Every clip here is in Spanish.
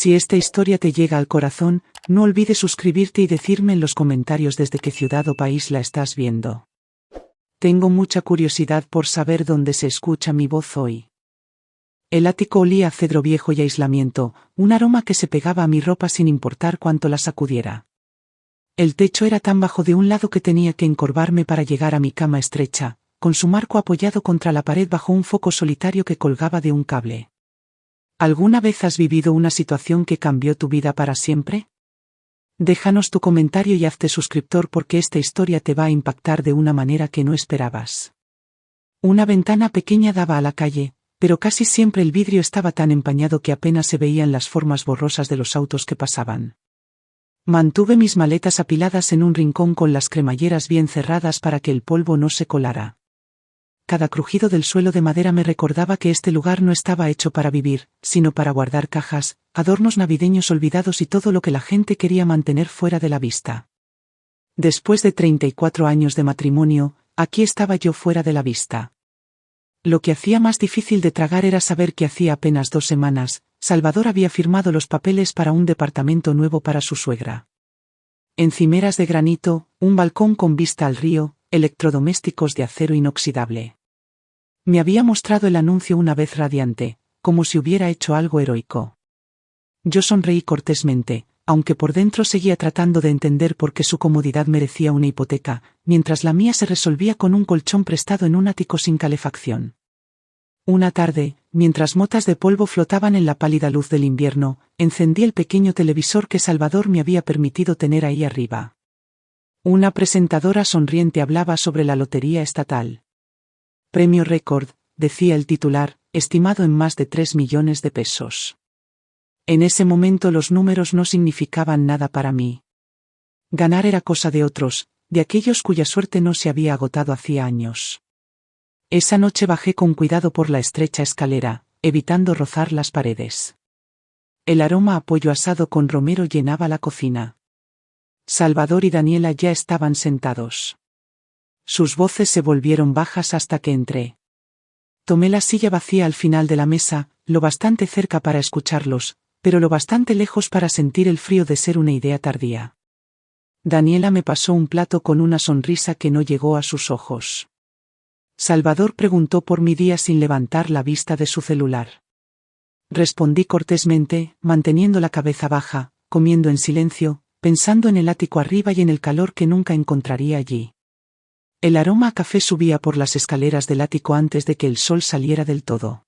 Si esta historia te llega al corazón, no olvides suscribirte y decirme en los comentarios desde qué ciudad o país la estás viendo. Tengo mucha curiosidad por saber dónde se escucha mi voz hoy. El ático olía a cedro viejo y aislamiento, un aroma que se pegaba a mi ropa sin importar cuánto la sacudiera. El techo era tan bajo de un lado que tenía que encorvarme para llegar a mi cama estrecha, con su marco apoyado contra la pared bajo un foco solitario que colgaba de un cable. ¿Alguna vez has vivido una situación que cambió tu vida para siempre? Déjanos tu comentario y hazte suscriptor porque esta historia te va a impactar de una manera que no esperabas. Una ventana pequeña daba a la calle, pero casi siempre el vidrio estaba tan empañado que apenas se veían las formas borrosas de los autos que pasaban. Mantuve mis maletas apiladas en un rincón con las cremalleras bien cerradas para que el polvo no se colara. Cada crujido del suelo de madera me recordaba que este lugar no estaba hecho para vivir, sino para guardar cajas, adornos navideños olvidados y todo lo que la gente quería mantener fuera de la vista. Después de 34 años de matrimonio, aquí estaba yo fuera de la vista. Lo que hacía más difícil de tragar era saber que hacía apenas 2 semanas, Salvador había firmado los papeles para un departamento nuevo para su suegra. Encimeras de granito, un balcón con vista al río, electrodomésticos de acero inoxidable. Me había mostrado el anuncio una vez radiante, como si hubiera hecho algo heroico. Yo sonreí cortésmente, aunque por dentro seguía tratando de entender por qué su comodidad merecía una hipoteca, mientras la mía se resolvía con un colchón prestado en un ático sin calefacción. Una tarde, mientras motas de polvo flotaban en la pálida luz del invierno, encendí el pequeño televisor que Salvador me había permitido tener ahí arriba. Una presentadora sonriente hablaba sobre la lotería estatal. Premio récord, decía el titular, estimado en más de 3 millones de pesos. En ese momento los números no significaban nada para mí. Ganar era cosa de otros, de aquellos cuya suerte no se había agotado hacía años. Esa noche bajé con cuidado por la estrecha escalera, evitando rozar las paredes. El aroma a pollo asado con romero llenaba la cocina. Salvador y Daniela ya estaban sentados. Sus voces se volvieron bajas hasta que entré. Tomé la silla vacía al final de la mesa, lo bastante cerca para escucharlos, pero lo bastante lejos para sentir el frío de ser una idea tardía. Daniela me pasó un plato con una sonrisa que no llegó a sus ojos. Salvador preguntó por mi día sin levantar la vista de su celular. Respondí cortésmente, manteniendo la cabeza baja, comiendo en silencio, pensando en el ático arriba y en el calor que nunca encontraría allí. El aroma a café subía por las escaleras del ático antes de que el sol saliera del todo.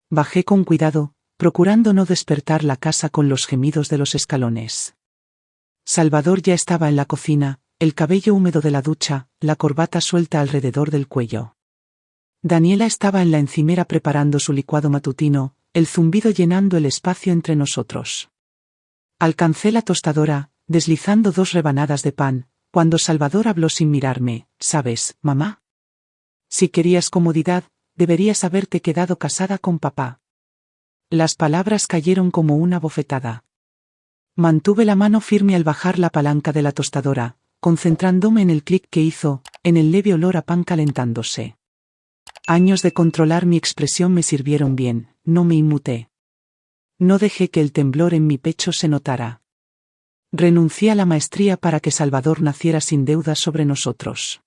Bajé con cuidado, procurando no despertar la casa con los gemidos de los escalones. Salvador ya estaba en la cocina, el cabello húmedo de la ducha, la corbata suelta alrededor del cuello. Daniela estaba en la encimera preparando su licuado matutino, el zumbido llenando el espacio entre nosotros. Alcancé la tostadora, deslizando 2 rebanadas de pan, cuando Salvador habló sin mirarme. ¿Sabes, mamá? Si querías comodidad, deberías haberte quedado casada con papá. Las palabras cayeron como una bofetada. Mantuve la mano firme al bajar la palanca de la tostadora, concentrándome en el clic que hizo, en el leve olor a pan calentándose. Años de controlar mi expresión me sirvieron bien, no me inmuté. No dejé que el temblor en mi pecho se notara. Renuncié a la maestría para que Salvador naciera sin deudas sobre nosotros.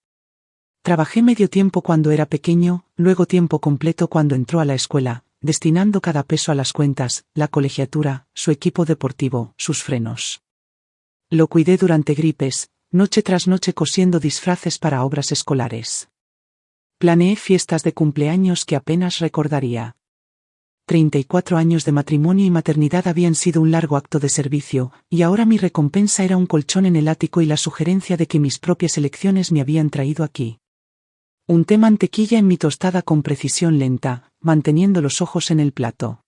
Trabajé medio tiempo cuando era pequeño, luego tiempo completo cuando entró a la escuela, destinando cada peso a las cuentas, la colegiatura, su equipo deportivo, sus frenos. Lo cuidé durante gripes, noche tras noche cosiendo disfraces para obras escolares. Planeé fiestas de cumpleaños que apenas recordaría. 34 años de matrimonio y maternidad habían sido un largo acto de servicio, y ahora mi recompensa era un colchón en el ático y la sugerencia de que mis propias elecciones me habían traído aquí. Unté mantequilla en mi tostada con precisión lenta, manteniendo los ojos en el plato.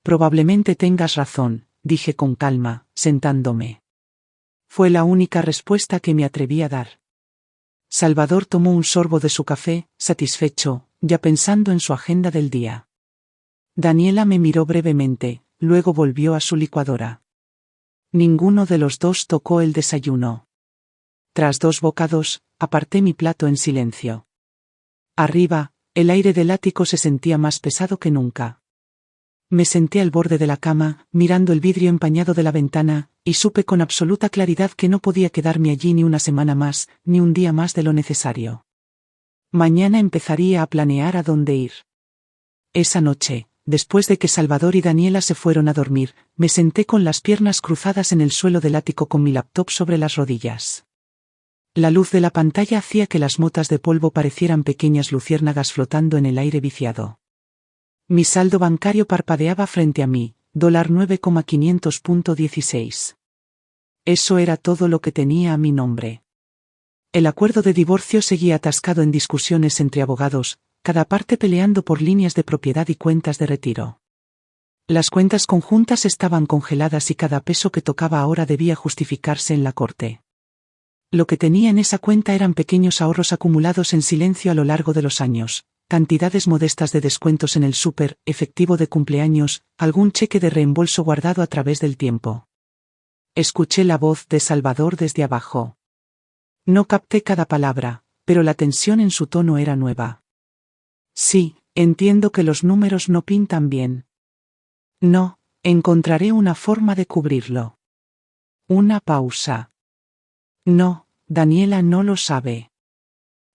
Probablemente tengas razón, dije con calma, sentándome. Fue la única respuesta que me atreví a dar. Salvador tomó un sorbo de su café, satisfecho, ya pensando en su agenda del día. Daniela me miró brevemente, luego volvió a su licuadora. Ninguno de los dos tocó el desayuno. Tras 2 bocados, aparté mi plato en silencio. Arriba, el aire del ático se sentía más pesado que nunca. Me senté al borde de la cama, mirando el vidrio empañado de la ventana, y supe con absoluta claridad que no podía quedarme allí ni una semana más, ni un día más de lo necesario. Mañana empezaría a planear a dónde ir. Esa noche, después de que Salvador y Daniela se fueron a dormir, me senté con las piernas cruzadas en el suelo del ático con mi laptop sobre las rodillas. La luz de la pantalla hacía que las motas de polvo parecieran pequeñas luciérnagas flotando en el aire viciado. Mi saldo bancario parpadeaba frente a mí, $9,500.16. Eso era todo lo que tenía a mi nombre. El acuerdo de divorcio seguía atascado en discusiones entre abogados, cada parte peleando por líneas de propiedad y cuentas de retiro. Las cuentas conjuntas estaban congeladas y cada peso que tocaba ahora debía justificarse en la corte. Lo que tenía en esa cuenta eran pequeños ahorros acumulados en silencio a lo largo de los años, cantidades modestas de descuentos en el súper, efectivo de cumpleaños, algún cheque de reembolso guardado a través del tiempo. Escuché la voz de Salvador desde abajo. No capté cada palabra, pero la tensión en su tono era nueva. Sí, entiendo que los números no pintan bien. No, encontraré una forma de cubrirlo. Una pausa. No, Daniela no lo sabe.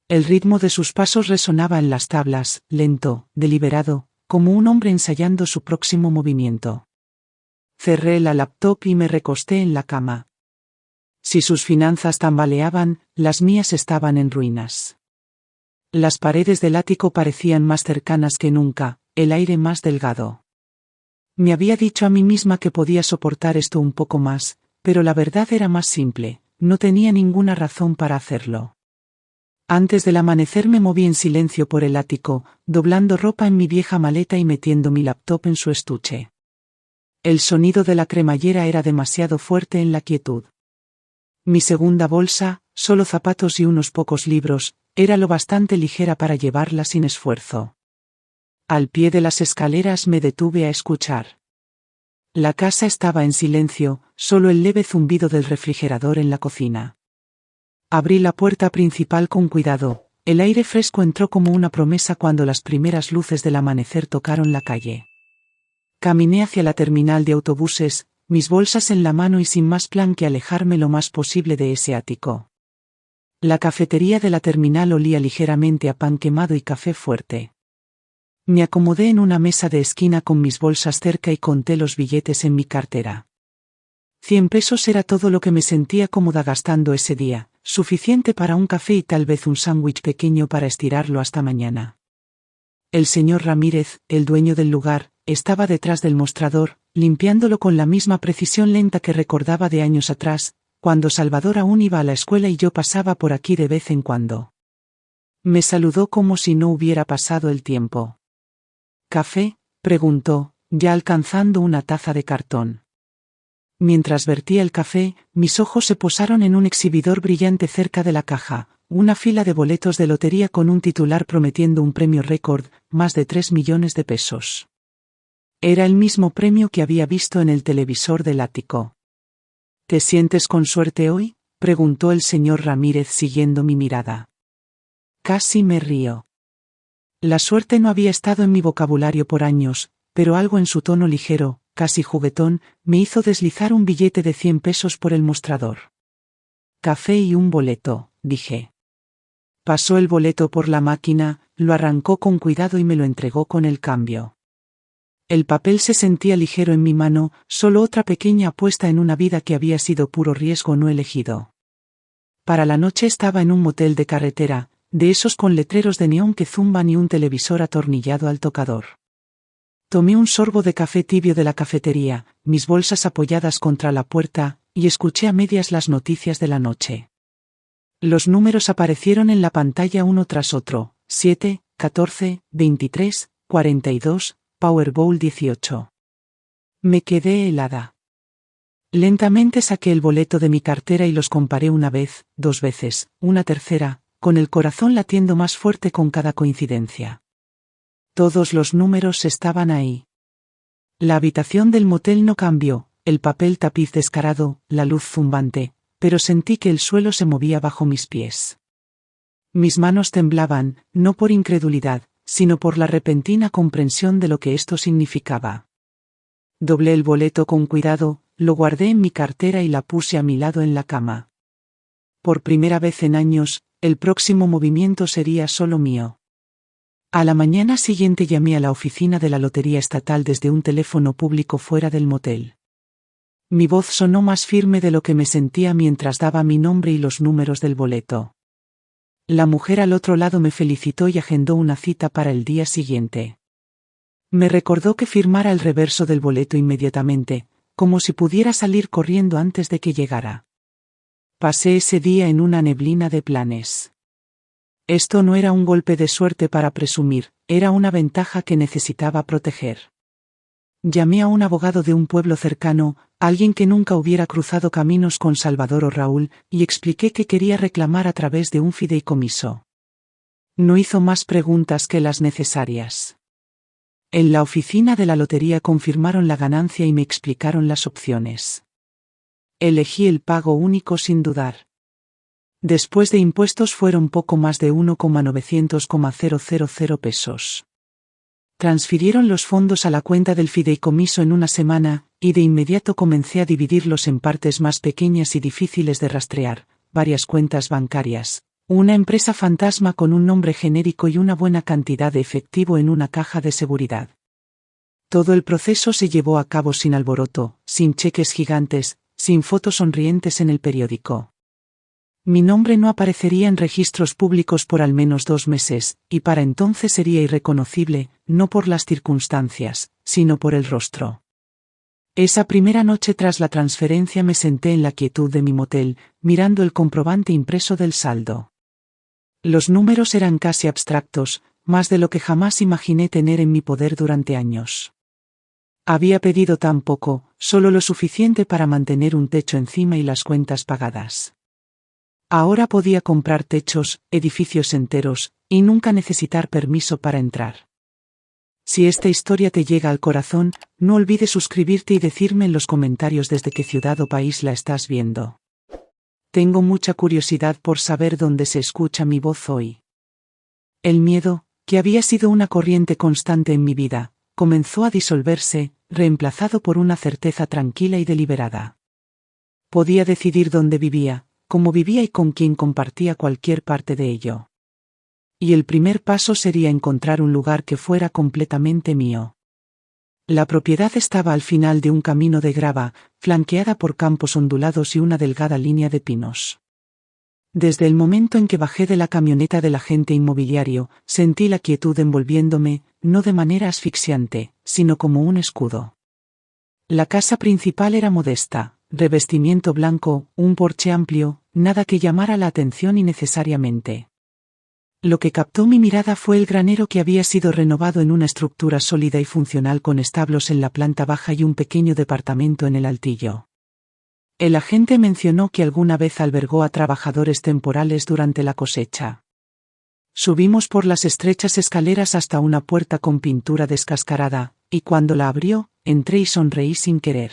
El ritmo de sus pasos resonaba en las tablas, lento, deliberado, como un hombre ensayando su próximo movimiento. Cerré la laptop y me recosté en la cama. Si sus finanzas tambaleaban, las mías estaban en ruinas. Las paredes del ático parecían más cercanas que nunca, el aire más delgado. Me había dicho a mí misma que podía soportar esto un poco más, pero la verdad era más simple, no tenía ninguna razón para hacerlo. Antes del amanecer me moví en silencio por el ático, doblando ropa en mi vieja maleta y metiendo mi laptop en su estuche. El sonido de la cremallera era demasiado fuerte en la quietud. Mi segunda bolsa, solo zapatos y unos pocos libros, era lo bastante ligera para llevarla sin esfuerzo. Al pie de las escaleras me detuve a escuchar. La casa estaba en silencio, solo el leve zumbido del refrigerador en la cocina. Abrí la puerta principal con cuidado, el aire fresco entró como una promesa cuando las primeras luces del amanecer tocaron la calle. Caminé hacia la terminal de autobuses, mis bolsas en la mano y sin más plan que alejarme lo más posible de ese ático. La cafetería de la terminal olía ligeramente a pan quemado y café fuerte. Me acomodé en una mesa de esquina con mis bolsas cerca y conté los billetes en mi cartera. 100 pesos era todo lo que me sentía cómoda gastando ese día, suficiente para un café y tal vez un sándwich pequeño para estirarlo hasta mañana. El señor Ramírez, el dueño del lugar, estaba detrás del mostrador, limpiándolo con la misma precisión lenta que recordaba de años atrás, cuando Salvador aún iba a la escuela y yo pasaba por aquí de vez en cuando. Me saludó como si no hubiera pasado el tiempo. ¿Café?, preguntó, ya alcanzando una taza de cartón. Mientras vertía el café, mis ojos se posaron en un exhibidor brillante cerca de la caja, una fila de boletos de lotería con un titular prometiendo un premio récord, más de 3 millones de pesos. Era el mismo premio que había visto en el televisor del ático. ¿Te sientes con suerte hoy?, preguntó el señor Ramírez siguiendo mi mirada. Casi me río. La suerte no había estado en mi vocabulario por años, pero algo en su tono ligero, casi juguetón, me hizo deslizar un billete de 100 pesos por el mostrador. Café y un boleto, dije. Pasó el boleto por la máquina, lo arrancó con cuidado y me lo entregó con el cambio. El papel se sentía ligero en mi mano, solo otra pequeña apuesta en una vida que había sido puro riesgo no elegido. Para la noche estaba en un motel de carretera, de esos con letreros de neón que zumban y un televisor atornillado al tocador. Tomé un sorbo de café tibio de la cafetería, mis bolsas apoyadas contra la puerta, y escuché a medias las noticias de la noche. Los números aparecieron en la pantalla uno tras otro: 7, 14, 23, 42, Powerball 18. Me quedé helada. Lentamente saqué el boleto de mi cartera y los comparé una vez, 2 veces, una tercera, con el corazón latiendo más fuerte con cada coincidencia. Todos los números estaban ahí. La habitación del motel no cambió, el papel tapiz descarado, la luz zumbante, pero sentí que el suelo se movía bajo mis pies. Mis manos temblaban, no por incredulidad, sino por la repentina comprensión de lo que esto significaba. Doblé el boleto con cuidado, lo guardé en mi cartera y la puse a mi lado en la cama. Por primera vez en años, el próximo movimiento sería solo mío. A la mañana siguiente llamé a la oficina de la Lotería Estatal desde un teléfono público fuera del motel. Mi voz sonó más firme de lo que me sentía mientras daba mi nombre y los números del boleto. La mujer al otro lado me felicitó y agendó una cita para el día siguiente. Me recordó que firmara el reverso del boleto inmediatamente, como si pudiera salir corriendo antes de que llegara. Pasé ese día en una neblina de planes. Esto no era un golpe de suerte para presumir, era una ventaja que necesitaba proteger. Llamé a un abogado de un pueblo cercano, alguien que nunca hubiera cruzado caminos con Salvador o Raúl, y expliqué que quería reclamar a través de un fideicomiso. No hizo más preguntas que las necesarias. En la oficina de la lotería confirmaron la ganancia y me explicaron las opciones. Elegí el pago único sin dudar. Después de impuestos fueron poco más de 1,900,000 pesos. Transfirieron los fondos a la cuenta del fideicomiso en una semana, y de inmediato comencé a dividirlos en partes más pequeñas y difíciles de rastrear, varias cuentas bancarias, una empresa fantasma con un nombre genérico y una buena cantidad de efectivo en una caja de seguridad. Todo el proceso se llevó a cabo sin alboroto, sin cheques gigantes, sin fotos sonrientes en el periódico. Mi nombre no aparecería en registros públicos por al menos 2 meses, y para entonces sería irreconocible, no por las circunstancias, sino por el rostro. Esa primera noche tras la transferencia me senté en la quietud de mi motel, mirando el comprobante impreso del saldo. Los números eran casi abstractos, más de lo que jamás imaginé tener en mi poder durante años. Había pedido tan poco, solo lo suficiente para mantener un techo encima y las cuentas pagadas. Ahora podía comprar techos, edificios enteros, y nunca necesitar permiso para entrar. Si esta historia te llega al corazón, no olvides suscribirte y decirme en los comentarios desde qué ciudad o país la estás viendo. Tengo mucha curiosidad por saber dónde se escucha mi voz hoy. El miedo, que había sido una corriente constante en mi vida, comenzó a disolverse, reemplazado por una certeza tranquila y deliberada. Podía decidir dónde vivía, cómo vivía y con quién compartía cualquier parte de ello. Y el primer paso sería encontrar un lugar que fuera completamente mío. La propiedad estaba al final de un camino de grava, flanqueada por campos ondulados y una delgada línea de pinos. Desde el momento en que bajé de la camioneta del agente inmobiliario, sentí la quietud envolviéndome, no de manera asfixiante, sino como un escudo. La casa principal era modesta, revestimiento blanco, un porche amplio, nada que llamara la atención innecesariamente. Lo que captó mi mirada fue el granero que había sido renovado en una estructura sólida y funcional con establos en la planta baja y un pequeño departamento en el altillo. El agente mencionó que alguna vez albergó a trabajadores temporales durante la cosecha. Subimos por las estrechas escaleras hasta una puerta con pintura descascarada, y cuando la abrió, entré y sonreí sin querer.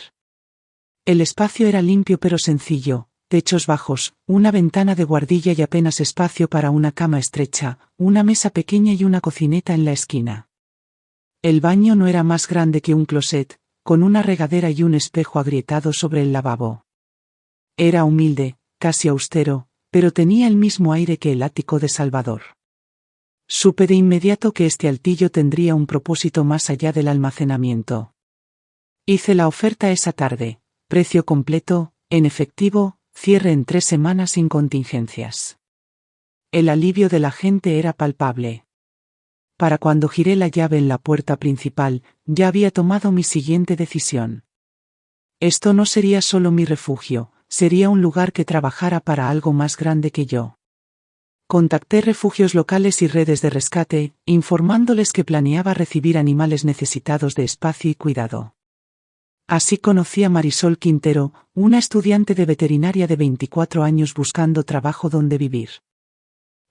El espacio era limpio pero sencillo. Techos bajos, una ventana de guardilla y apenas espacio para una cama estrecha, una mesa pequeña y una cocineta en la esquina. El baño no era más grande que un closet, con una regadera y un espejo agrietado sobre el lavabo. Era humilde, casi austero, pero tenía el mismo aire que el ático de Salvador. Supe de inmediato que este altillo tendría un propósito más allá del almacenamiento. Hice la oferta esa tarde, precio completo, en efectivo, cierre en 3 semanas sin contingencias. El alivio de la gente era palpable. Para cuando giré la llave en la puerta principal, ya había tomado mi siguiente decisión. Esto no sería solo mi refugio, sería un lugar que trabajara para algo más grande que yo. Contacté refugios locales y redes de rescate, informándoles que planeaba recibir animales necesitados de espacio y cuidado. Así conocí a Marisol Quintero, una estudiante de veterinaria de 24 años buscando trabajo donde vivir.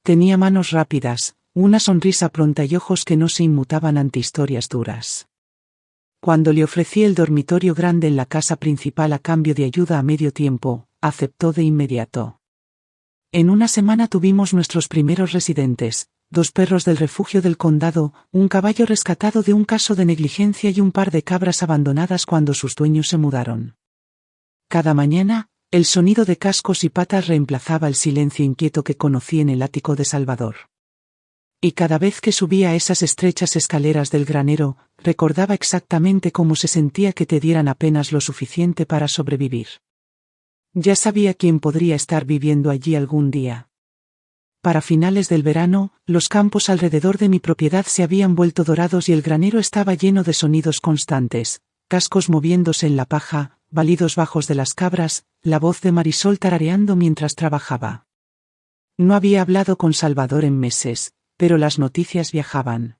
Tenía manos rápidas, una sonrisa pronta y ojos que no se inmutaban ante historias duras. Cuando le ofrecí el dormitorio grande en la casa principal a cambio de ayuda a medio tiempo, aceptó de inmediato. En una semana tuvimos nuestros primeros residentes, 2 perros del refugio del condado, un caballo rescatado de un caso de negligencia y un par de cabras abandonadas cuando sus dueños se mudaron. Cada mañana, el sonido de cascos y patas reemplazaba el silencio inquieto que conocí en el ático de Salvador. Y cada vez que subía esas estrechas escaleras del granero, recordaba exactamente cómo se sentía que te dieran apenas lo suficiente para sobrevivir. Ya sabía quién podría estar viviendo allí algún día. Para finales del verano, los campos alrededor de mi propiedad se habían vuelto dorados y el granero estaba lleno de sonidos constantes, cascos moviéndose en la paja, balidos bajos de las cabras, la voz de Marisol tarareando mientras trabajaba. No había hablado con Salvador en meses, pero las noticias viajaban.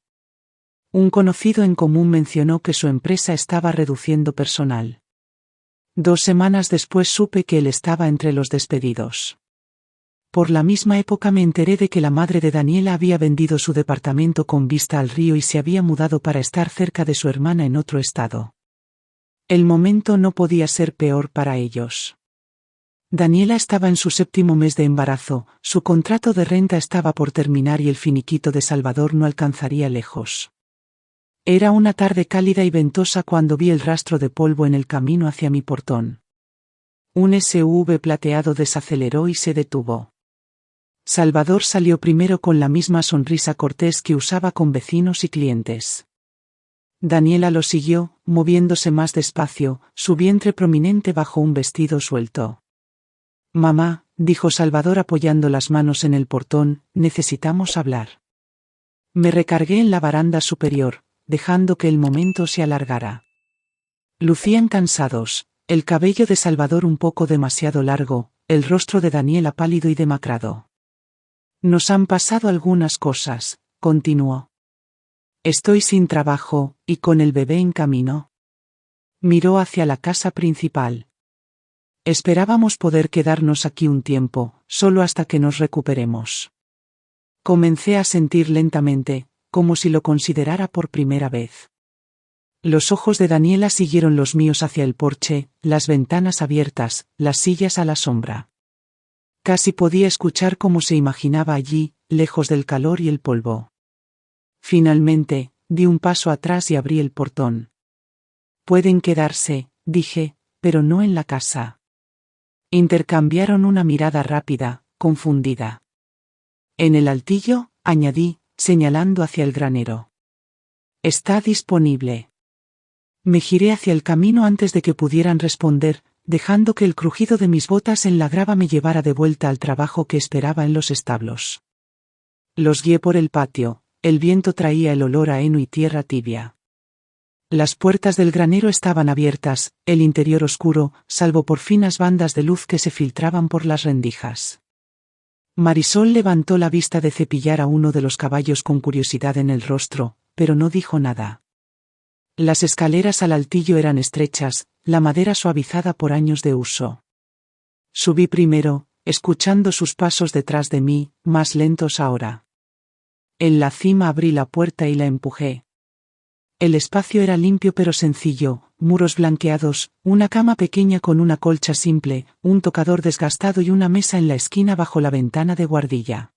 Un conocido en común mencionó que su empresa estaba reduciendo personal. 2 semanas después supe que él estaba entre los despedidos. Por la misma época me enteré de que la madre de Daniela había vendido su departamento con vista al río y se había mudado para estar cerca de su hermana en otro estado. El momento no podía ser peor para ellos. Daniela estaba en su 7º mes de embarazo, su contrato de renta estaba por terminar y el finiquito de Salvador no alcanzaría lejos. Era una tarde cálida y ventosa cuando vi el rastro de polvo en el camino hacia mi portón. Un SUV plateado desaceleró y se detuvo. Salvador salió primero con la misma sonrisa cortés que usaba con vecinos y clientes. Daniela lo siguió, moviéndose más despacio, su vientre prominente bajo un vestido suelto. «Mamá», dijo Salvador apoyando las manos en el portón, «necesitamos hablar». Me recargué en la baranda superior, dejando que el momento se alargara. Lucían cansados, el cabello de Salvador un poco demasiado largo, el rostro de Daniela pálido y demacrado. «Nos han pasado algunas cosas», continuó. «Estoy sin trabajo, y con el bebé en camino». Miró hacia la casa principal. «Esperábamos poder quedarnos aquí un tiempo, solo hasta que nos recuperemos». Comencé a sentir lentamente, como si lo considerara por primera vez. Los ojos de Daniela siguieron los míos hacia el porche, las ventanas abiertas, las sillas a la sombra. Casi podía escuchar cómo se imaginaba allí, lejos del calor y el polvo. Finalmente, di un paso atrás y abrí el portón. «Pueden quedarse», dije, «pero no en la casa». Intercambiaron una mirada rápida, confundida. «En el altillo», añadí, señalando hacia el granero. «Está disponible». Me giré hacia el camino antes de que pudieran responder, dejando que el crujido de mis botas en la grava me llevara de vuelta al trabajo que esperaba en los establos. Los guié por el patio, el viento traía el olor a heno y tierra tibia. Las puertas del granero estaban abiertas, el interior oscuro, salvo por finas bandas de luz que se filtraban por las rendijas. Marisol levantó la vista de cepillar a uno de los caballos con curiosidad en el rostro, pero no dijo nada. Las escaleras al altillo eran estrechas, la madera suavizada por años de uso. Subí primero, escuchando sus pasos detrás de mí, más lentos ahora. En la cima abrí la puerta y la empujé. El espacio era limpio pero sencillo, muros blanqueados, una cama pequeña con una colcha simple, un tocador desgastado y una mesa en la esquina bajo la ventana de guardilla.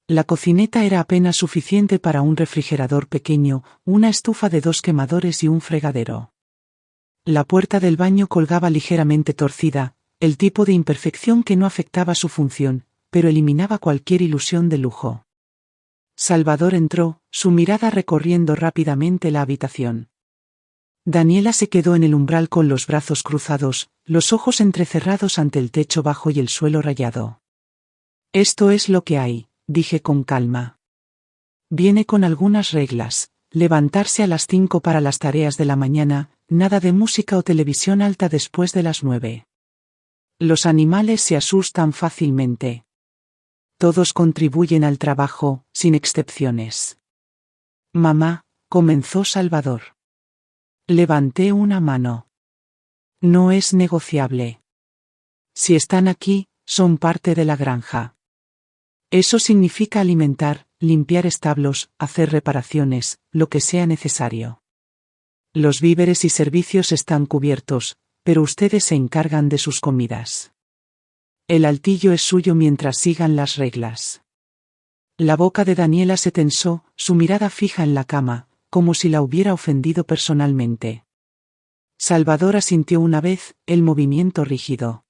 La cocineta era apenas suficiente para un refrigerador pequeño, una estufa de 2 quemadores y un fregadero. La puerta del baño colgaba ligeramente torcida, el tipo de imperfección que no afectaba su función, pero eliminaba cualquier ilusión de lujo. Salvador entró, su mirada recorriendo rápidamente la habitación. Daniela se quedó en el umbral con los brazos cruzados, los ojos entrecerrados ante el techo bajo y el suelo rayado. «Esto es lo que hay», dije con calma. «Viene con algunas reglas, levantarse a las 5 para las tareas de la mañana, nada de música o televisión alta después de las 9. Los animales se asustan fácilmente. Todos contribuyen al trabajo, sin excepciones». «Mamá», comenzó Salvador. Levanté una mano. «No es negociable. Si están aquí, son parte de la granja. Eso significa alimentar, limpiar establos, hacer reparaciones, lo que sea necesario. Los víveres y servicios están cubiertos, pero ustedes se encargan de sus comidas. El altillo es suyo mientras sigan las reglas». La boca de Daniela se tensó, su mirada fija en la cama, como si la hubiera ofendido personalmente. Salvador asintió una vez, el movimiento rígido.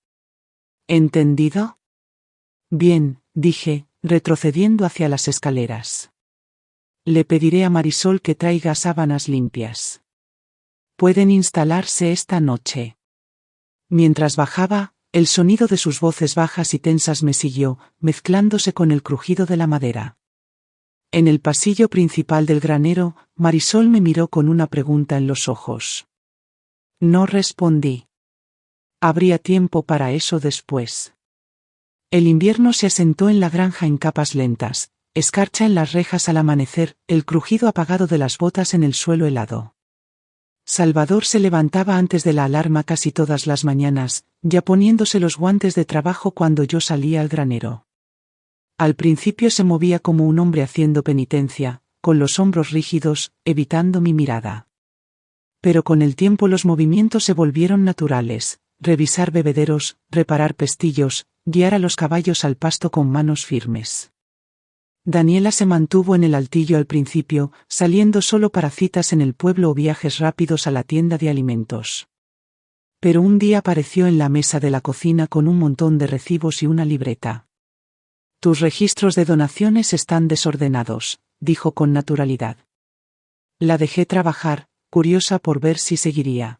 ¿Entendido? Bien, dije, retrocediendo hacia las escaleras. Le pediré a Marisol que traiga sábanas limpias. Pueden instalarse esta noche. Mientras bajaba, el sonido de sus voces bajas y tensas me siguió, mezclándose con el crujido de la madera. En el pasillo principal del granero, Marisol me miró con una pregunta en los ojos. No respondí. Habría tiempo para eso después. El invierno se asentó en la granja en capas lentas, escarcha en las rejas al amanecer, el crujido apagado de las botas en el suelo helado. Salvador se levantaba antes de la alarma casi todas las mañanas, ya poniéndose los guantes de trabajo cuando yo salía al granero. Al principio se movía como un hombre haciendo penitencia, con los hombros rígidos, evitando mi mirada. Pero con el tiempo los movimientos se volvieron naturales, revisar bebederos, reparar pestillos, guiar a los caballos al pasto con manos firmes. Daniela se mantuvo en el altillo al principio, saliendo solo para citas en el pueblo o viajes rápidos a la tienda de alimentos. Pero un día apareció en la mesa de la cocina con un montón de recibos y una libreta. Tus registros de donaciones están desordenados, dijo con naturalidad. La dejé trabajar, curiosa por ver si seguiría.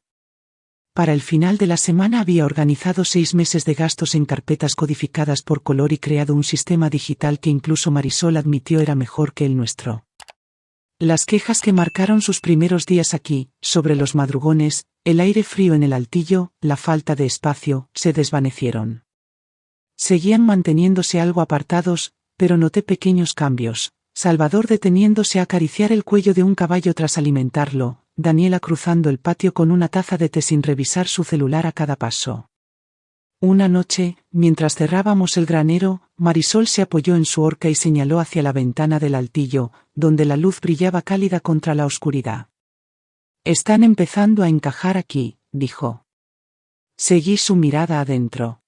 Para el final de la semana había organizado 6 meses de gastos en carpetas codificadas por color y creado un sistema digital que incluso Marisol admitió era mejor que el nuestro. Las quejas que marcaron sus primeros días aquí, sobre los madrugones, el aire frío en el altillo, la falta de espacio, se desvanecieron. Seguían manteniéndose algo apartados, pero noté pequeños cambios. Salvador deteniéndose a acariciar el cuello de un caballo tras alimentarlo, Daniela cruzando el patio con una taza de té sin revisar su celular a cada paso. Una noche, mientras cerrábamos el granero, Marisol se apoyó en su horca y señaló hacia la ventana del altillo, donde la luz brillaba cálida contra la oscuridad. Están empezando a encajar aquí, dijo. Seguí su mirada adentro.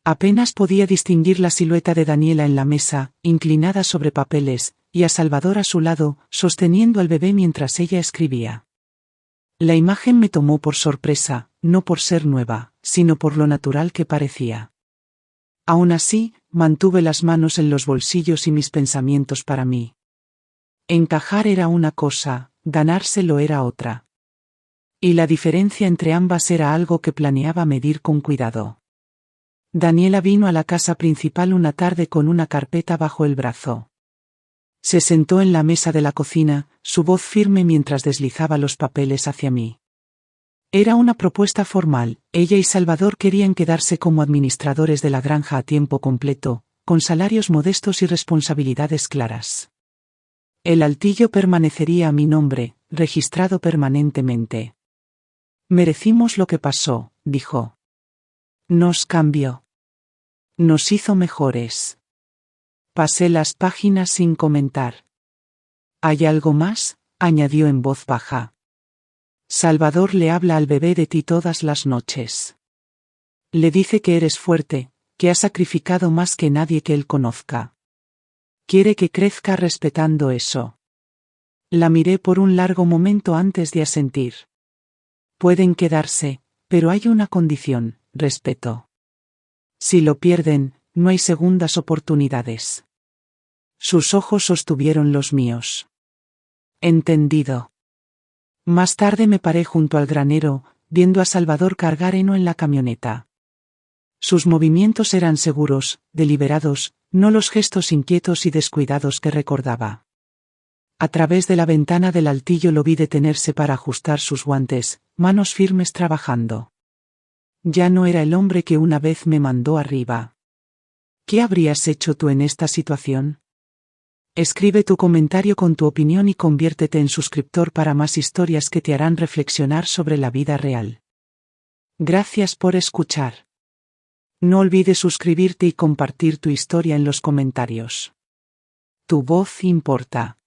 Apenas podía distinguir la silueta de Daniela en la mesa, inclinada sobre papeles, y a Salvador a su lado, sosteniendo al bebé mientras ella escribía. La imagen me tomó por sorpresa, no por ser nueva, sino por lo natural que parecía. Aún así, mantuve las manos en los bolsillos y mis pensamientos para mí. Encajar era una cosa, ganárselo era otra. Y la diferencia entre ambas era algo que planeaba medir con cuidado. Daniela vino a la casa principal una tarde con una carpeta bajo el brazo. Se sentó en la mesa de la cocina, su voz firme mientras deslizaba los papeles hacia mí. Era una propuesta formal, ella y Salvador querían quedarse como administradores de la granja a tiempo completo, con salarios modestos y responsabilidades claras. El altillo permanecería a mi nombre, registrado permanentemente. Merecimos lo que pasó, dijo. Nos cambió. Nos hizo mejores. Pasé las páginas sin comentar. ¿Hay algo más?, añadió en voz baja. Salvador le habla al bebé de ti todas las noches. Le dice que eres fuerte, que has sacrificado más que nadie que él conozca. Quiere que crezca respetando eso. La miré por un largo momento antes de asentir. Pueden quedarse, pero hay una condición, respeto. Si lo pierden, no hay segundas oportunidades. Sus ojos sostuvieron los míos. Entendido. Más tarde me paré junto al granero, viendo a Salvador cargar heno en la camioneta. Sus movimientos eran seguros, deliberados, no los gestos inquietos y descuidados que recordaba. A través de la ventana del altillo lo vi detenerse para ajustar sus guantes, manos firmes trabajando. Ya no era el hombre que una vez me mandó arriba. ¿Qué habrías hecho tú en esta situación? Escribe tu comentario con tu opinión y conviértete en suscriptor para más historias que te harán reflexionar sobre la vida real. Gracias por escuchar. No olvides suscribirte y compartir tu historia en los comentarios. Tu voz importa.